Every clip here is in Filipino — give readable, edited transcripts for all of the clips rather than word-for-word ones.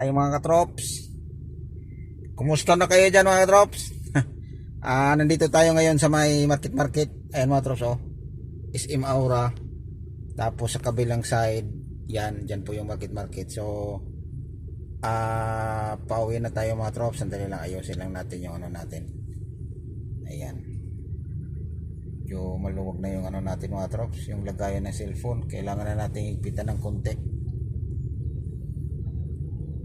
Ay mga katrops, kumusta na kayo dyan mga katrops? Nandito tayo ngayon sa may market. Ayan mga katrops, oh. SM Aura. Tapos sa kabilang side, dyan po yung market. So pauwi na tayo mga katrops. Sandali lang, ayusin lang natin yung ano natin. Ayan, yung maluwag na yung ano natin mga katrops, yung lagayan ng cellphone. Kailangan na natin higpitan ng konti.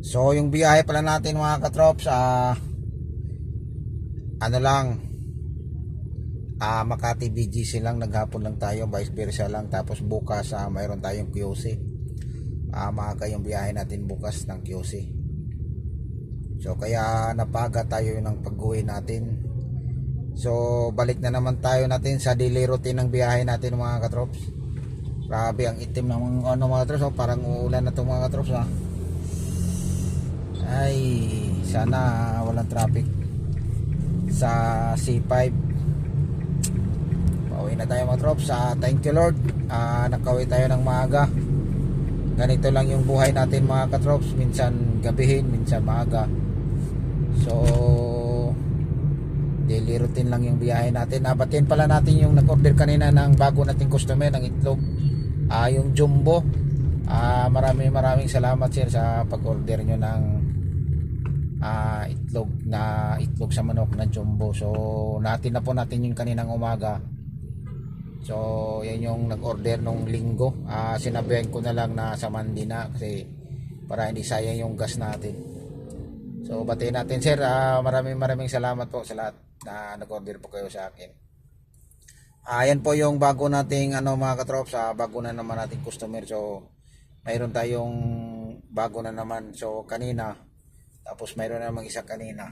So yung biyahe pala natin mga katrops, ano lang, Makati BGC lang, naghapon lang tayo, vice versa lang. Tapos bukas mayroon tayong QC, maaga yung biyahe natin bukas ng QC. So kaya napaga tayo ng pag-uwi natin. So balik na naman tayo natin sa daily routine ng biyahe natin mga katrops. Grabe ang itim ng ano mga katrops, parang uulan na itong mga katrops Ay, sana walang traffic sa C5. Pauwi na tayo mga trops. Thank you Lord, nakauwi tayo ng maaga. Ganito lang yung buhay natin mga katrops, minsan gabihin, minsan maaga. So daily routine lang yung biyahe natin. Batiin pala natin yung nag-order kanina ng bago nating customer ng itlog, yung Jumbo. Maraming salamat sir sa pag-order nyo ng itlog sa manok na Jumbo. So natin na po natin yung kaninang umaga. So yan yung nag-order nung linggo. Sinabihan ko na lang na sa Monday na, kasi para hindi sayang yung gas natin. So batiin natin sir, maraming salamat po sa lahat na nag-order po kayo sa akin. Yan po yung bago nating mga katrops, bago na naman nating customer. So mayroon tayong bago na naman. So kanina, tapos mayroon namang isa kanina.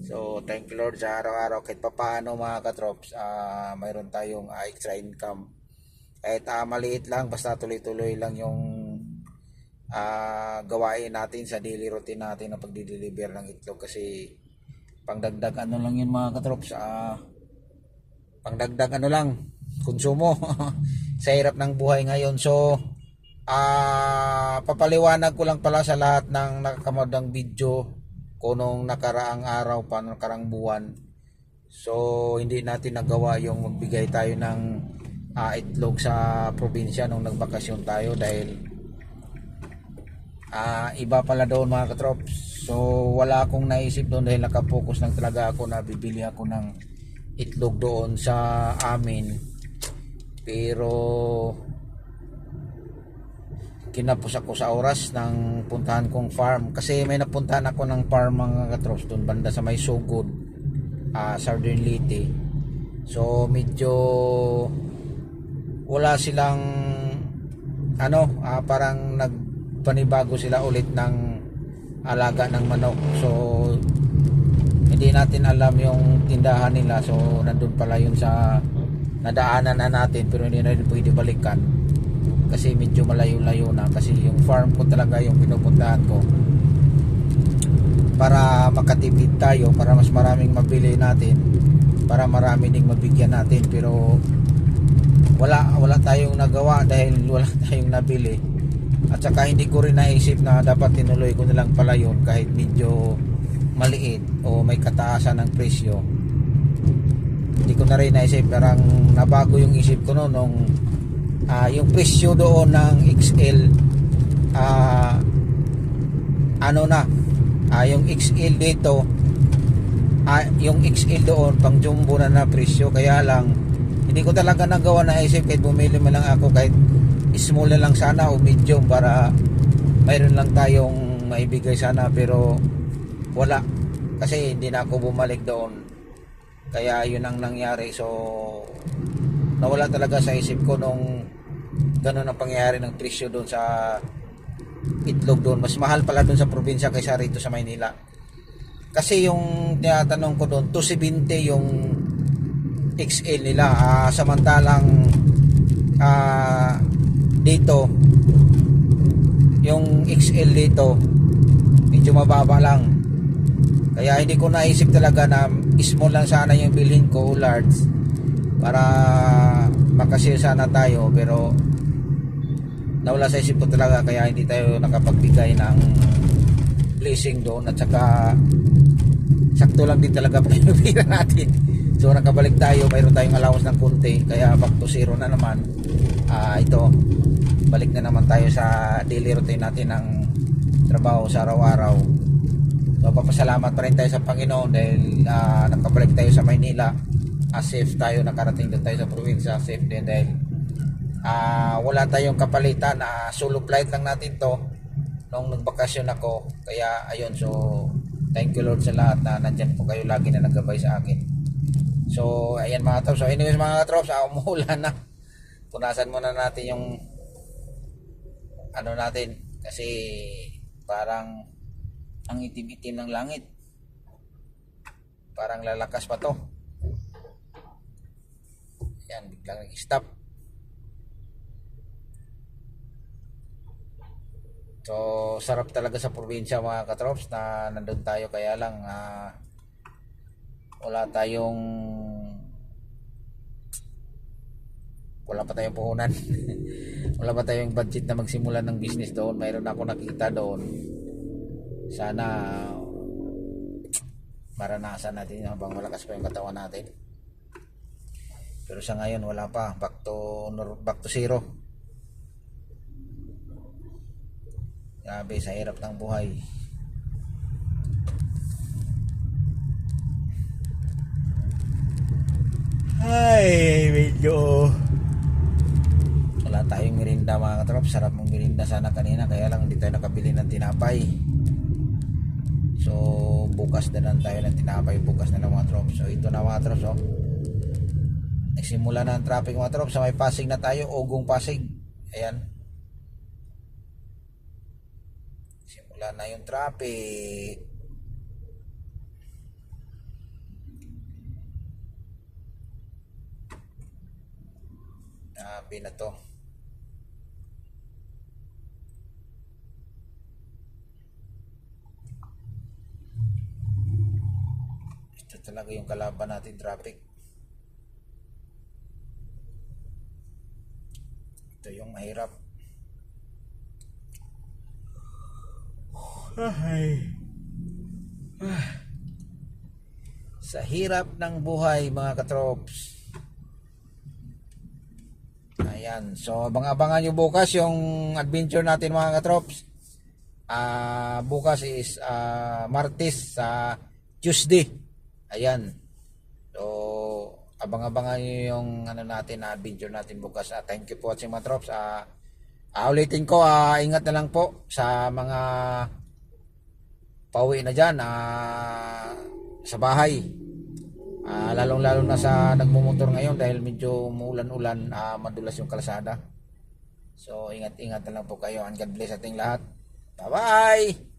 So thank you Lord sa araw-araw, kahit papaano mga katrops, mayroon tayong extra income. Kahit maliit lang, basta tuloy-tuloy lang yung gawain natin sa daily routine natin na pagdi-deliver ng itlog. Kasi pangdagdag lang yun mga katrops, pangdagdag lang, konsumo sa hirap ng buhay ngayon. So papaliwanag ko lang pala sa lahat ng nakakamod ng video ko nung nakaraang araw pa, nakaraang buwan. So hindi natin nagawa yung magbigay tayo ng itlog sa probinsya nung nagbakasyon tayo, dahil iba pala doon mga katrops. So wala akong naisip doon, dahil nakapokus lang talaga ako na bibili ako ng itlog doon sa amin. Pero kinapos ako sa oras ng puntahan kong farm, kasi may napuntahan ako ng farm mga katrops doon banda sa may Sugod, Southern Leyte. So medyo wala silang parang nagpanibago sila ulit ng alaga ng manok. So hindi natin alam yung tindahan nila. So nandun pala yun sa nadaanan na natin, pero hindi na rin pwede balikan kasi medyo malayo-layo na. Kasi yung farm ko talaga yung pinupuntahan ko para makatipid tayo, para mas maraming mabili natin, para marami ding mabigyan natin. Pero wala tayong nagawa dahil wala tayong nabili. At saka hindi ko rin naisip na dapat tinuloy ko na lang pala yun, kahit medyo maliit o may kataasan ng presyo. Hindi ko na rin naisip, parang nabago yung isip ko noon nung yung presyo doon ng XL, yung XL dito, yung XL doon pang Jumbo na presyo. Kaya lang hindi ko talaga nagawa na isip, kahit bumili man lang ako kahit small na lang sana o medium, para mayroon lang tayong maibigay sana. Pero wala, kasi hindi na ako bumalik doon, kaya yun ang nangyari. So nawala talaga sa isip ko nung ganun ang pangyayari ng presyo doon sa itlog doon. Mas mahal pala doon sa probinsya kaysa rito sa Maynila. Kasi yung tinatanong ko doon, 270 yung XL nila, samantalang dito yung XL dito medyo mababa lang. Kaya hindi ko naisip talaga na small lang sana yung bilhin ko, large, para makasale sana tayo. Pero nawala sa isip ko talaga, kaya hindi tayo nakapagbigay ng fishing doon, at saka sakto lang din talaga pa yung pira natin. So nakabalik tayo, mayroon tayong allowance ng konti, kaya back to zero na naman. Ito, balik na naman tayo sa daily routine natin ng trabaho sa araw-araw. So papasalamat pa rin tayo sa Panginoon dahil nakabalik tayo sa Maynila. Safe tayo, nakarating doon tayo sa probinsya, safe din dahil wala tayong kapalitan. Solo flight lang natin to nung nagbakasyon ako, kaya ayun, so thank you Lord sa lahat na nandyan po kayo lagi na naggabay sa akin. So ayan mga trops, so anyways mga trops, umuulan na, punasan muna natin yung ano natin kasi parang ang itim-itim ng langit, parang lalakas pa to. Yan, biglang nag-stop. So sarap talaga sa probinsya mga katrops na nandun tayo, kaya lang wala pa tayong puhunan. Wala pa tayong budget na magsimula ng business doon. Mayroon ako nakita doon, sana maranasan natin habang malakas pa yung katawan natin, pero sa ngayon wala pa, back to zero. Grabe sa hirap ng buhay. Ay, medyo wala tayong merinda mga katrop. Sarap mong merinda sana kanina, kaya lang hindi tayo nakabili ng tinapay. So bukas na lang tayo ng tinapay, bukas na lang mga trop. So ito na mga trop, oh. Nagsimula na ang traffic mga trop. Sa may Pasig na tayo, Ugong Pasig. Ayan, simula na yung traffic. Grabe na to. Ito talaga yung kalaban natin, traffic. Ito yung mahirap. Sa hirap ng buhay mga katrops. Ayan, so abang-abangan nyo bukas yung adventure natin mga katrops. Bukas is Martes sa Tuesday. Ayan, so abang-abangan nyo yung ano natin, adventure natin bukas. Thank you po watching mga trops. Ulitin ko, ingat na lang po sa mga pauwi na dyan sa bahay, lalong lalo na sa nagmumotor ngayon dahil medyo umuulan-ulan, madulas yung kalsada. So ingat-ingat na lang po kayo, and God bless ating lahat. Bye bye.